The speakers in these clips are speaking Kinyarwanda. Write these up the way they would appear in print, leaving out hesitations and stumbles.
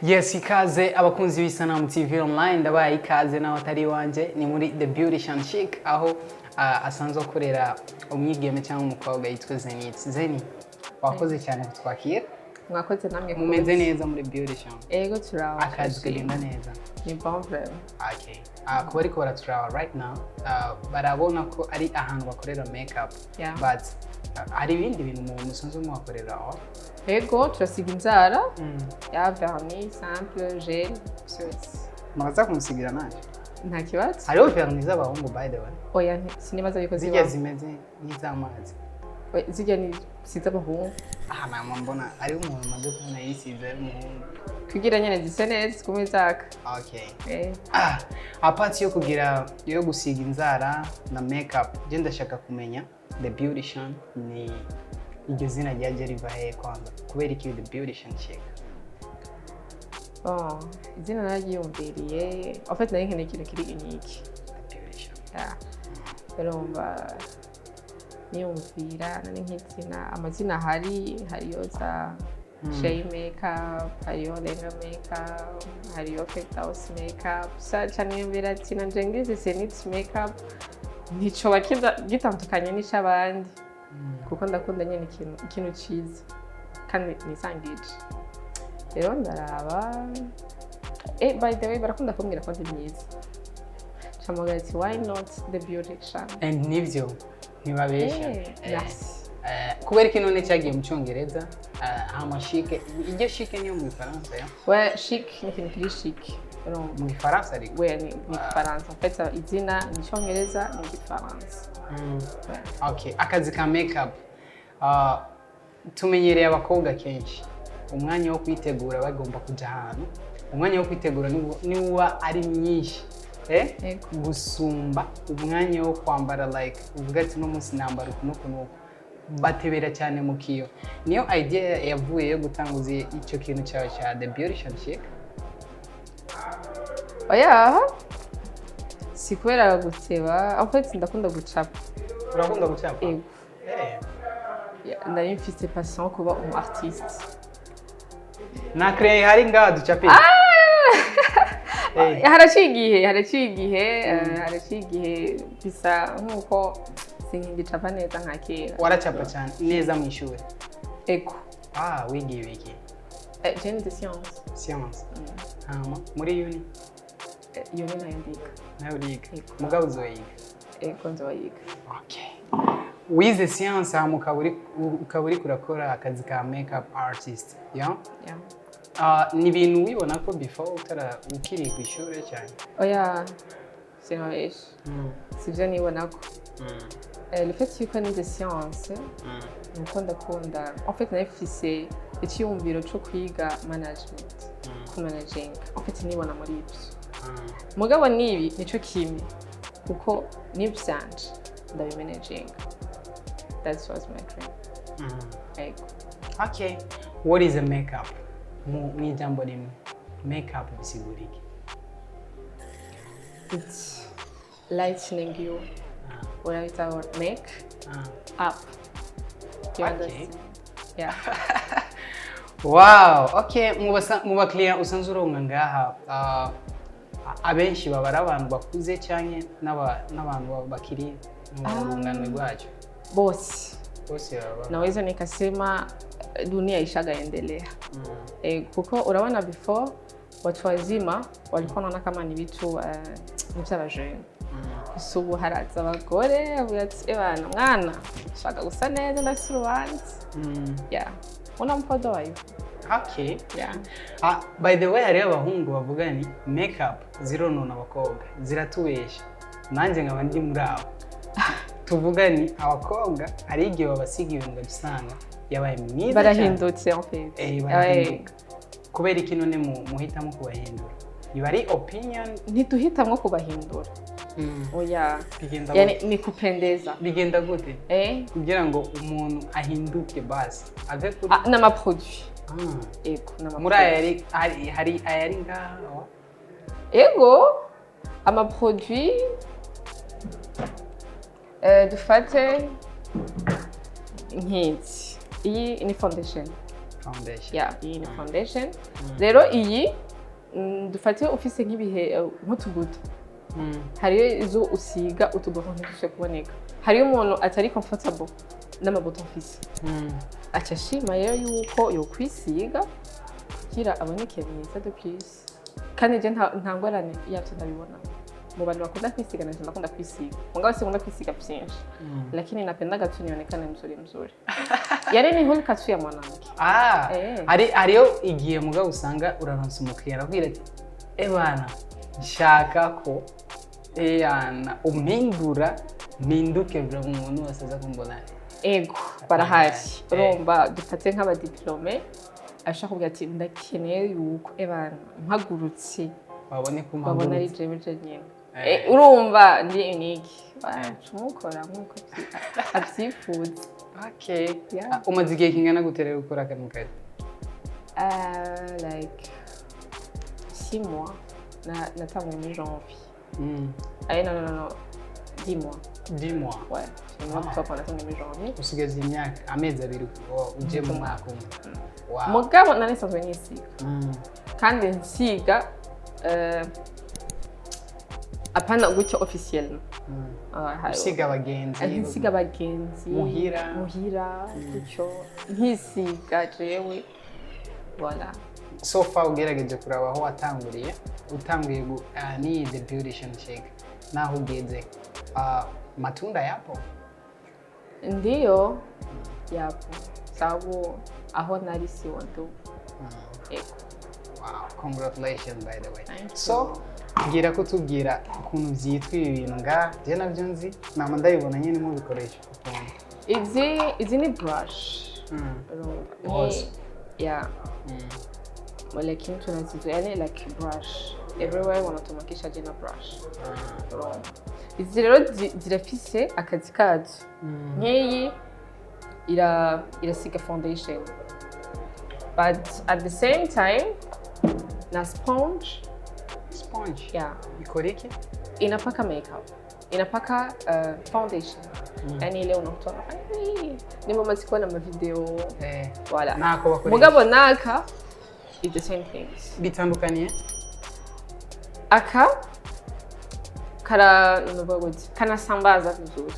Yes, ikaze abakunzi b'Isanamu TV online ndabaye ikaze nawe atari wanje ni muri The Beautician Chic aho asanzwe akorera umwigeme cyangwa umukobwa yitwa Zenith. Zeni, wakoze cyane kutwakira. Mwakoze namwe mumeze neza muri Beautician. Ego turaho. Akazi kagenda neza. Ni bon vraiment. Okay. Kuba ariko baraturaho right now, barabona ko ari ahantu bakorera makeup. Yeah. But hari ibindi bintu umuntu usanzwe muhakorera aho. Ego turasiga inzara. Ya vernis simple gel cyose. Muraza kumusigira naje. Nta kibazo. Hariho vernis z'abahungu by the way. Oya sinibaza yuko zijya zimeze nk'izamazi. Zijya ni siz'abahungu. Aha nama mbona ari umuntu maze kubona yisize umuhungu. Kugira nyene zise neza kumezaka. Okay. Apart yo gusiga inzara na makeup, je ndashaka kumenya The Beautician ni iryo zina ryaje riva he kwanza kubera iki The Beautician Chic? Izina nariyumviriye en fait nari nkeneye ikintu kiri unique. The Beautician. Yeah. Urumva niyumvira nani nk'izina amazina hariyo za Shea makeup, hariyo Lenga makeup, hariyo Fake House makeup. Cyane yumvira ati nanje ngize Zenith makeup nico gitandukanye n'icabandi kuko ndakunda nyene ikintu ciza kandi nisangije. Rero ndaraba by the way barakunda kumbwira ko ndi myiza. Chamugara ati why not The Beautician? And nivyo ntibabesha. Yes. Kubera iki none cyagiye mu Cyongereza hama chic iryo chic niyo mu Faransa ya? Ouais, chic ni ikintu kiri chic. Mu Faransa ariko. Ouais, ni Faransa. En fait izina ni Cyongereza ni Faransa. Okay, akazi ka makeup tumenyereye abakobwa kenshi umwanya wo kwitegura bagomba kuja ahantu, umwanya wo kwitegura niwa ari myinshi gusumba umwanya wo kwambara like uvuga ati no munsi nambara kuno batebera cyane mu kiyo. Niyo idea yavuye yo gutanguza icyo kintu cyawe cya The Beautician Chic? Oya, si kubera guteba, en fait ndakunda gucapa. Urakunda gucapa? Ego. Ndari mfise passion kuba umu artiste. Na créer hari ngaha ducape. Haraciye igihe bisa nkuko singicapa neza nka kera. Waracapa cyane neza mu ishuri? Ego. Wigiye wiki? Génie de science. Science. Muri uni? Uni nayo ndiga. Nayo uriga? Mugabo uzoyiga? Ego nzoyiga. Okay. Wize science hama ukaba uri kurakora akazi ka makeup artist, yeah? Yeah. Ni ibintu wibona ko before ukiri ku ishuri cyane? Oya, sinabesha. Sivyo nibona ko. Le fait yuko nize science, nuko ndakunda. En fait nafise icyumviro cyo kwiga management, ku managing. En fait nibona muri ibyo. Mugabo nibi nico kimwe kuko nibyanje ndabimanaging. That was my dream. Okay. What is a makeup? Ni jambo limwe. Makeup bisiguriki? It's lightening you. What I tell make up. You understand? Yeah. Wow. Okay. Mu bakiriya usanzwe uronka ngaha abenshi baba ari abantu bakuze cyane n'abantu bakiri mu rungano rwacyo? Bose baba. Naweza nikasema dunia ishagaendelea. Kuko unaona before watu wazima walikuwa wanaona kama ni vitu by'abajene. Ubu haraza abagore avuga ati bana mwana shaka gusa neza ndafite urubanza. Yeah. Una mpodo wayo. Okay. Yeah. By the way, hari abahungu bavuga ni makeup zironona abakobwa ziratubesha. Nanjye nkaba ndi muri abo. Tuvuga ni abakobwa hari igihe babasiga ibintu gusanga yabaye mwiza. Barahindutse en fait. Barahinduka. Kubera iki none muhitamo kubahindura? Iba ari opinion ntituhitamwo kubahindura. Oya. Yani ni kupendeza. Bigenda gute? Kugira ngo umuntu ahinduke basi ave kuri n'ama produit. Ego n'ama. Muri hari ayari ngaha? Ego ama produit dufate nk'iki. Iyi ni foundation. foundation. Yeah, iyi ni foundation. Rero iyi dufatiye ufise nk'ibihe nk'utubuto. Hariyo izo usiga utubuto ntidushe kuboneka. Hariyo umuntu atari comfortable n'amabuto mfise. Aca ashima rero yuko yokwisiga kugira aboneke mwiza de plus. Kandi je nta ngorane yavyo ndabibona. Mu bantu bakunda kwisiga nanje ndakunda kwisiga. Mugabo sikunda kwisiga byinshi. Lakini napendaga tu nionekane mzuri. Yari ni huli katu ya mwanamke. Hariyo igihe mugabo usanga uraronsa umukiriya arabwira ati bana nshaka ko umpindura mpinduke buri muntu wese aza kumbona. Ego barahari. Urumva dufate nk'abadiplome ashaka kuvuga ati ndakeneye yuko bana mpagurutse babona ari jewe nyene. Urumva ndi unique. Tumukora nkuko abyifuza. Okay. Umaze igihe kingana guterera gukora kano kazi? Like 6 mois. Natanguye muri janvier. Non. 10 mois. 10 mois? Ouais. Je me suis natanguye muri janvier. Usigaje imyaka amezi 2 uje mu mwaka umwe. Wow. Mugabo nari sanzwe nisiga. Kandi nsiga apana gutyo officiel. Usiga abagenzi. Muhira gutyo. Nkisiga jewe. Voilà. So far ugerageje kuraba aho watanguriye. Utanguye ni the Beautician Chic. Naho ugeze matunda yapo? Ndiyo yapo. Sababu aho nari siwando. Wow, congratulations by the way. So gira ko tubwira ukuntu byitwa ibintu nga je navyo nzi nama ndabibona nyene mu bikoresho. Izi ni brush. Yeah. Lakini tunazizoea like brush. Everywhere wanatumikisha jina brush. Izi rero zirafise akazi kazo. Nk'iyi irasiga foundation. But at the same time na sponge. Yeah. Ikora iki? Inapaka makeup. Inapaka foundation. Yani ile unakutoa nimbo mazikuona ma video. Voilà. Nako bakoresha. Mugabo naka is the same things. Bitandukanye? Aka kana sambaza vizuri.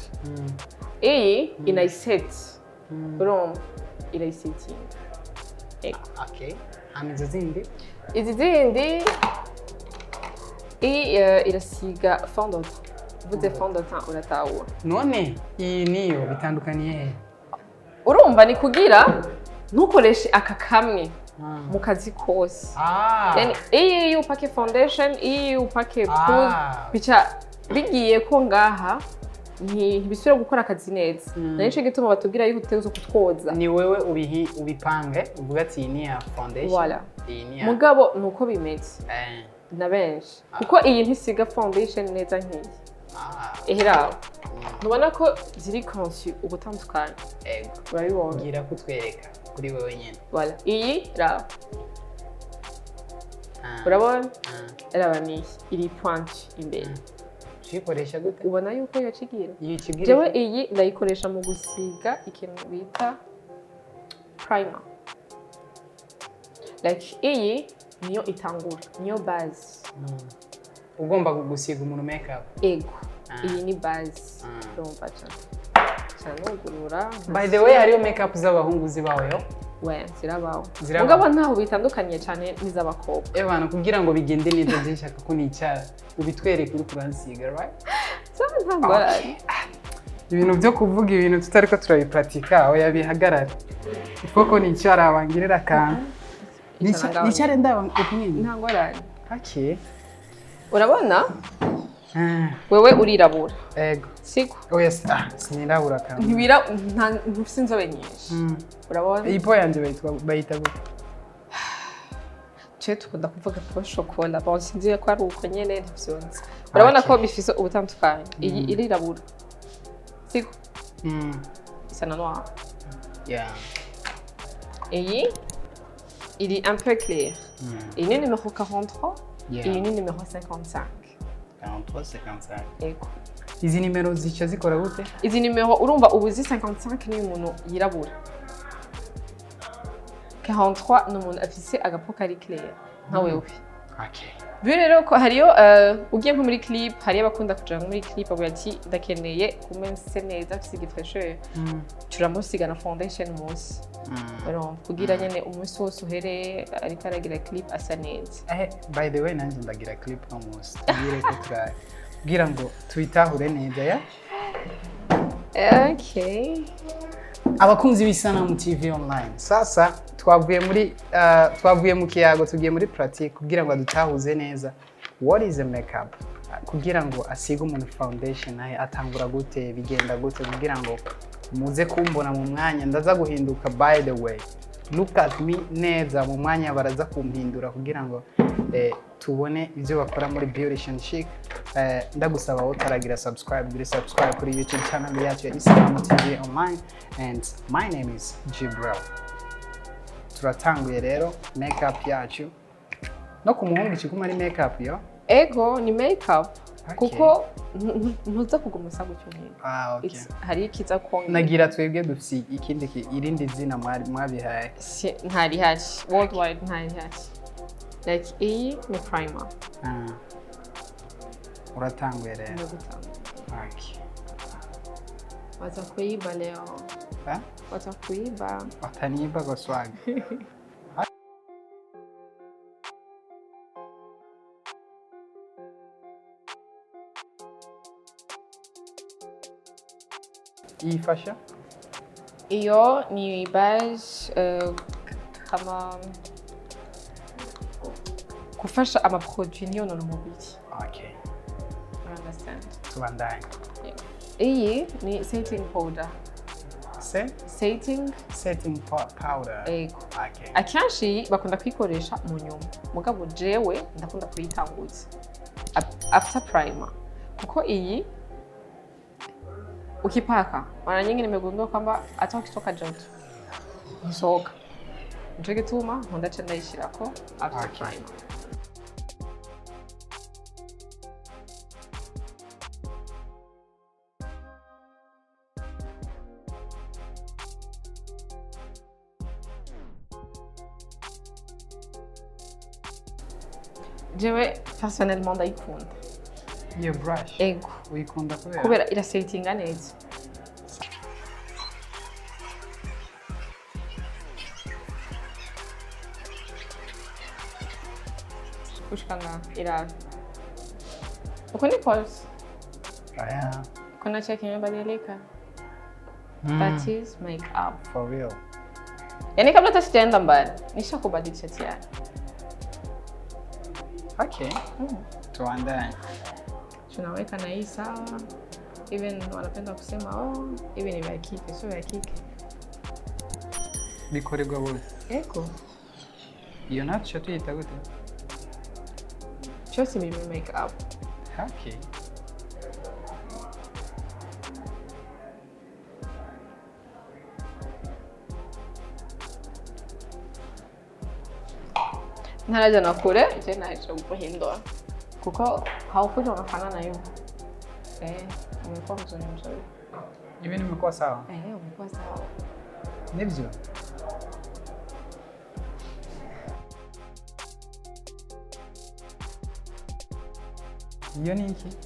Iyi inaiset. Inaisetting. Okay. Izi zindi? Izi zindi irasiga fond de teint. Vuze fond de teint uratawa. None iyi niyo bitandukaniye. Urumva ni kugira ntukoreshe aka kamwe mu kazi kose. Yani iyi upake foundation, iyi upake poudre, bica bigiye ko ngaha ntibisubira gukora akazi neza. Nanisho gituma batubwira yuko utezo kutwoza. Ni wewe ubipange uvuga ati iyi ni ya foundation. Voilà. Mugabo nuko bimeze. Na benshi. Kuko iyi ntisiga foundation neza nk'iyi. Ehera. Nubona ko ziri conçu ubutandukanye. Urabibona. Gira kutwereka kuri wewe nyene. Voilà. Iyi ra. Urabona? Erabani iri pointe imbere. Tuyikoresha gute? Ubona yuko yacigira. Yikigira. Jewe iyi ndayikoresha mu gusiga ikintu bita primer. Like iyi niyo itangura, niyo base. Ugomba gusiga umuntu makeup. Ego. Iyi ni base. Urumva cyane. Sanugurura. By the way, hariyo makeup z'abahungu zibaho yo? We, zirabaho. Mugabo ntaho bitandukanye cyane n'iz'abakobwa. Bana kugira ngo bigende neza byinshaka ko nicara ubitwereke uri kuransiga, right? Ibintu byo kuvuga ibintu tutariko turabipratika aho yabihagarara. Ifoko nicara abangirira kan. Nicara ndaba ukumenya. Ntangorane. Okay. Urabona? Wewe urirabura. Ego. Siko. Oh yes. Sinirabura kan. Ntufise inzobe nyinshi. Urabona? Ipo yanje bayita gute? Je tukunda kuvuga ko chocolat. Bon, sinzi ko ari uko nyene ntivyonze. Urabona ko bifise ubutandukanye. Iyi irirabura. Siko. Isa na noir. Yeah. Iyi il est un peu clair. Il est numéro 43 et il est numéro 55. 43, 55. Ego. Izi nimero zica zikora gute? Izi nimero urumva ubuzi 55 ni umuntu yirabura. 43 n'umuntu afise agapo kari clair nka wewe. Okay. Rero ko hariyo ugiye nko muri clip hariyo abakunda kuja muri clip avuga ati ndakeneye kumense neza afise igifresher turamusiga na foundation munsi rero kugira nyene umunsi wose uhereye ariko aragira clip asa neza. By the way nanjye ndagira clip no munsi tugire ko kugira ngo twitahure neza ya. Okay. Abakunzi b'Isanamu TV online. Sasa twavuye mu kiyago tugiye muri pratique kugira ngo adutahuze neza. What is a makeup? Kugira ngo asige umuntu foundation atangura gute bigenda gute kugira ngo muze kumbona mu mwanya ndaza guhinduka. By the way, look at me neza mu mwanya baraza kumpindura kugira ngo tubone ivyo bakora muri Beautician Chic. Ndagusaba wowe utaragira subscribe kuri YouTube channel yacu ya Isanamu TV online, and my name is Jibril. Turatanguye rero makeup yacu no kumuhungu ikiguma ari makeup yo ego ni makeup kuko ntuza kugumusa gutyo nyine. Okay. Hari ikiza konga nagira twebwe dufisi ikindi irindi zina mwabihaye ntari hari worldwide ntari hari like iyi ni primer. Uratanguye rero. Okay. Waza kuiba leo. Waza kuiba. Wataniiba kwa swag. Iyi fasha? Iyo ni beige kama kufasha amaproduit niyo no mubiri. Okay. You understand? Tubandanye. Iyi ni setting powder. Setting powder. Ego. Okay. Akenshi bakunda kwikoresha mu nyuma. Mugabo jewe ndakunda kuyitanguza after primer. Kuko iyi ukipaka mara nyingi nimegundua kwamba hata ukitoka joto isoka. Nicho gituma nkunda cyane ndayishirako after primer. Jewe personnellement ndayikunda. Iyo brush? Ego. Uyikunda kubera irasetinga neza. Kushikanga ira. Uko ni pulse? Yeah. Kuna checking imebadilika. That is makeup. For real. Yani kabla hata sijaenda mbali, nishakubadilisha tayari. Okay. Tuandae. Tunaweka na hii sawa. Even wanapenda kusema hivi ni vya kike, sio vya kike. Bikorerwa bose. Eko. Iyo nacho tuyita gute? Cyose ni makeup. Okay. Ntaraja na kure, je naje guhindura. Kuko haukuja unafanana hivyo. Umekuwa mzuri. Hivi nimekuwa sawa? Umekuwa sawa. Nivyo. Hiyo ni iki?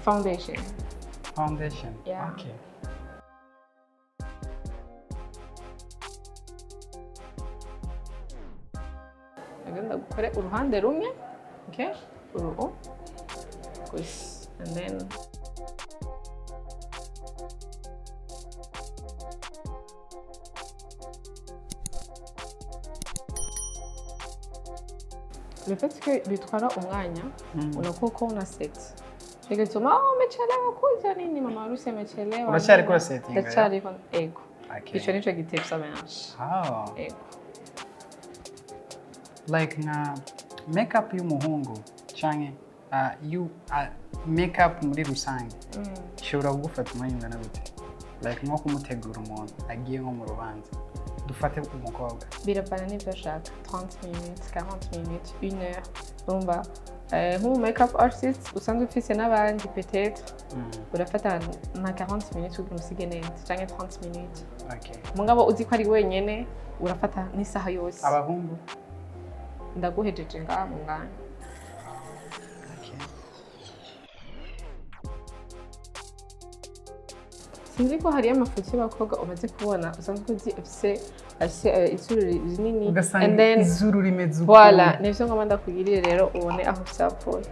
Foundation. Yeah. Okay. Agenda gukore uruhande rumwe. Okay? Uruhu. Gusa. And then le fait que bitwara umwanya unakuwa uko una set. Nigituma umechelewa kuja nini mama harusi amechelewa. Unachari kwa setting. Ndachari kwa ego. Okay. Icho nicho gitepsa menshi. Ego. Like na makeup y'umuhungu canke makeup muri rusange. Shobora kugufata umwanya ungana gute? Like nko kumutegura umuntu agiye nko mu rubanza. Dufate umukobwa. Birapana n'ibyo ashaka. 30 minutes, 40 minutes, 1 heure. Urumva nk'umu makeup artist usanzwe ufise n'abandi peut-être urafata na 40 minutes kugira usige neza canke 30 minutes. Mugabo uzi ko ari wenyene urafata n'isaha yose. Abahungu ndaguhejeje ngaha mu mwanya. Sinzi ko hari amafoto y'abakobwa umaze kubona usanzwe uzi ufise izuru rinini and then izuru rimeze uko. Voilà, nivyo ngoma ndakugirire rero ubone aho vyapfuye.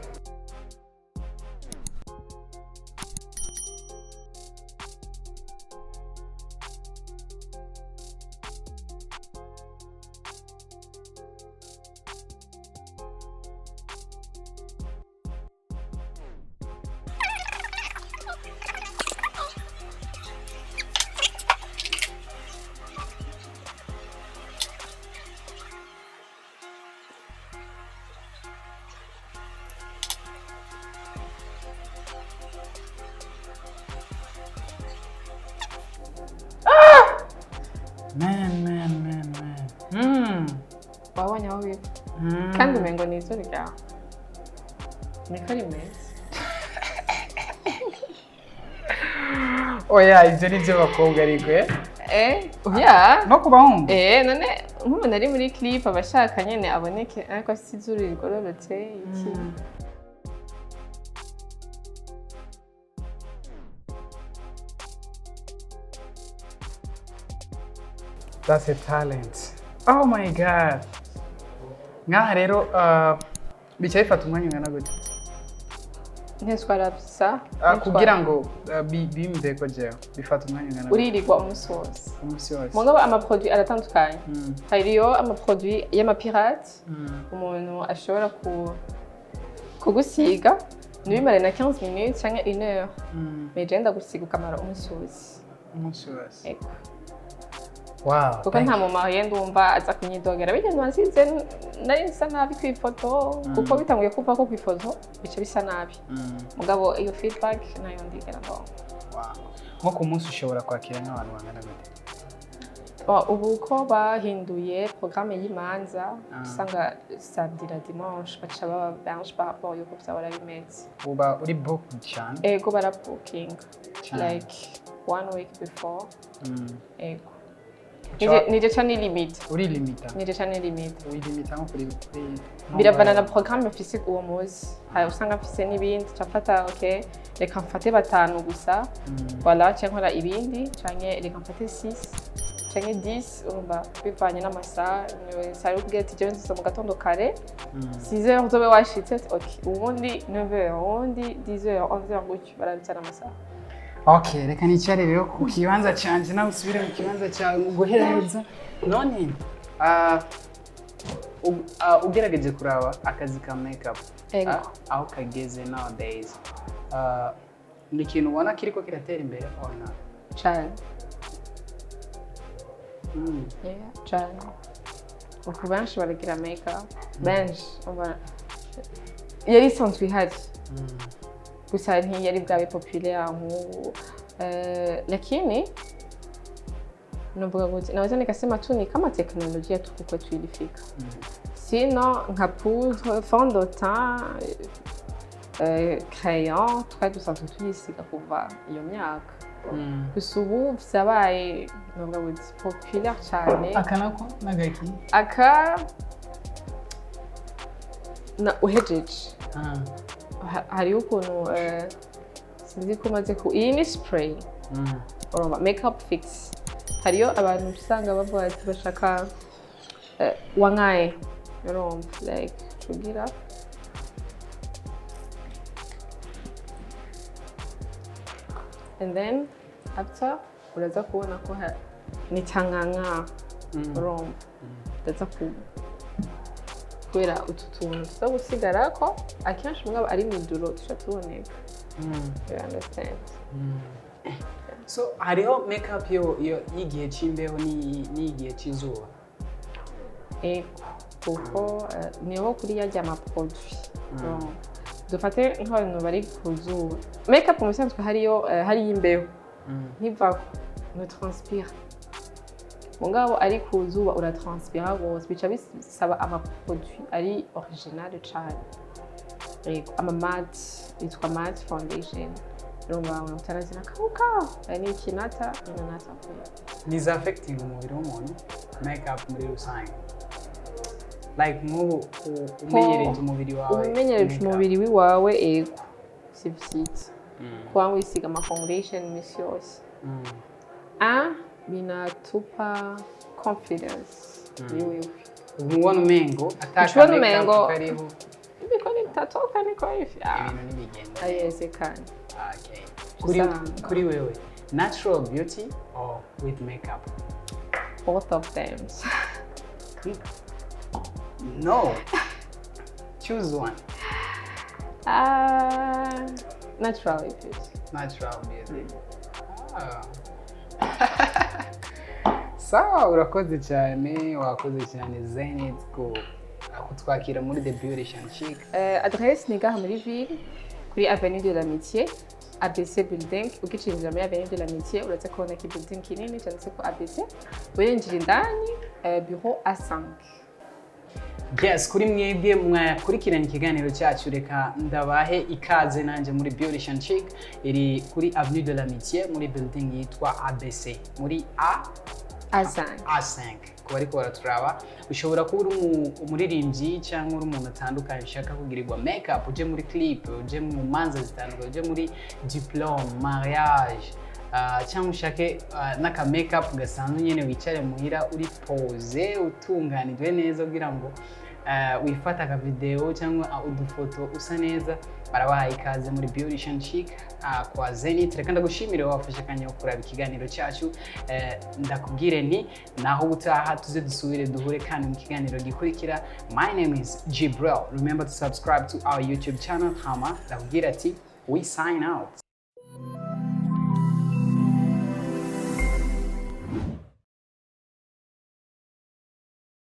Man. Wabonye aho biva. Kandi umengo ni izuru ryawe. Niko rimeze. Oya, ivyo ni vyo bakobwa ariko yeah. No ku bahungu? None nk'umuntu ari muri clip abashaka nyene aboneke ariko afite izuru rigororotse iki. That's a talent. Oh my god. Ngaha rero bica bifata umwanya ungana gute? Ntitwara bisa. Kugira ngo bimve ko jewe bifata umwanya ungana gute? Uririrwa umunsi wose. Umunsi wose. Mugabo amaproduit aratandukanye. Hariyo amaproduit y'amapirate umuntu ashobora kugusiga ntibimare na 15 minutes cyangwa 1 heure. Meje ndagusiga ukamara umunsi wose. Umunsi wose. Ego. Wow. Kuko nta mama ndumva aza kunyidogera bigeze wansize nari nsa nabi ku ifoto kuko bitanguye kuva ko ku ifoto bice bisa nabi. Mugabo iyo feedback nayo ndigera ngo. Wow. Nko ku munsi ushobora kwakira n'abantu bangana gute? Ubu ko bahinduye programme y'imanza usanga samedi na dimanche baca baba benshi par rapport yuko byabara bimeze. Uba uri booked cyane? Ego bara booking like 1 week before. Ego. Nije cyane limite. Uri limita? Nije cyane limite. Uri limita nko kuri biravana na programme mfise uwo munsi. Hari usanga mfise n'ibindi cafata okay reka mfate batanu gusa. Voilà cyangwa ibindi canke reka mfate 6 canke 10 urumva bivanye n'amasaha sari ubwete je nziza mu gatondo kare 6h zobe washitse okay ubundi 9h ubundi 10h 11h gutyo barabitsana amasaha. Okay, reka nicare rero ku kibanza cyanje nawe usubire mu kibanza cyawe guhereza. None ugerageje kuraba akazi ka makeup aho kageze nowadays. Ni ikintu ubona kiriko kiratera imbere or not? Cyane. Cyane. Uku benshi baragira makeup. Benshi. Yari isanzwe ihari. Gusa ntiyari bwabe populaire nk'ubu. Lakini navuga ngo naweza nikasema tu ni kama teknolojia tu kuko tuilifika. Sino nka poudre, fond de teint, crayon, twari dusanzwe tuyisiga kuva iyo myaka. Gusa ubu vyabaye navuga ngo populaire cyane. Aka nako nagaki? Aka na uhejeje. Hariho ukuntu sinzi ko maze ku iyi ni spray urumva makeup fix hariyo abantu usanga bavuga ati bashaka wangaye urumva like tugira and then after uraza kubona ko ni cyanganga urumva ndaza kubera utu tuntu tuza gusigara ko akenshi mugabo ari miduro tusha tuboneka. You understand? So hariho makeup yo y'igihe cy'imbeho n'igihe cy'izuba? Kuko niho kuri yajya amaproduit. Dufate nk'abantu bari ku zuba makeup mu bisanzwe hari imbeho ntiva no transpire. Mugabo ari ku zuba uratranspira gose bica bisaba amaproduit ari original cyane. ama matte yitwa matte foundation urumva unatanazina kauka yani kinata inanata niza affecting umubiri w'umuntu makeup muri rusange like nk'ubu umenyereje umubiri wawe umenyereje umubiri wiwawe ego si vyiza kuba wisiga ama foundation imisi yose binatupa confidence yiwewe umubona umengo ataka makeup kariho ibikoni bitatoka niko ifi ibintu nibigenda ayezekana okay kuri wewe natural beauty or with makeup? Both of them. No. Choose one. Natural beauty. Natural beauty. Sawa, urakoze cyane, wakoze cyane Zenith kutwakira muri The Beautician Chic. Adresse ni gaha muri ville kuri Avenue de l'Amitié. ABC building ukicinjira muri Avenue de l'Amitié uraza kubona ki building kinini cyanditse ko ABC winjira indani bureau A5. Yes, kuri mwebwe mwakurikirana ikiganiro cyacu reka ndabahe ikaze nanje muri Beautician Chic iri kuri Avenue de l'Amitié muri building yitwa ABC muri A5 kuba ariko baraturaba ushobora kuba uri umuririmbyi cyangwa uri umuntu atandukanye ushaka kugirirwa makeup uje muri clip uje mu manza zitandukanye uje muri diplome mariage cyangwa ushake n'aka makeup gasanzwe nyene wicare muhira uri pose utunganijwe neza kugira ngo wifata aka video cyangwa udufoto usa neza barabahaye ikaze muri Beautician Chic kwa Zenith. Reka ndagushimire wafashe akanya kuraba ikiganiro cyacu ndakubwire nti naho utaha tuze dusubire duhure kandi mu kiganiro gikurikira. My name is Jibril. Remember to subscribe to our YouTube channel. Hama ndakubwira ati we sign out.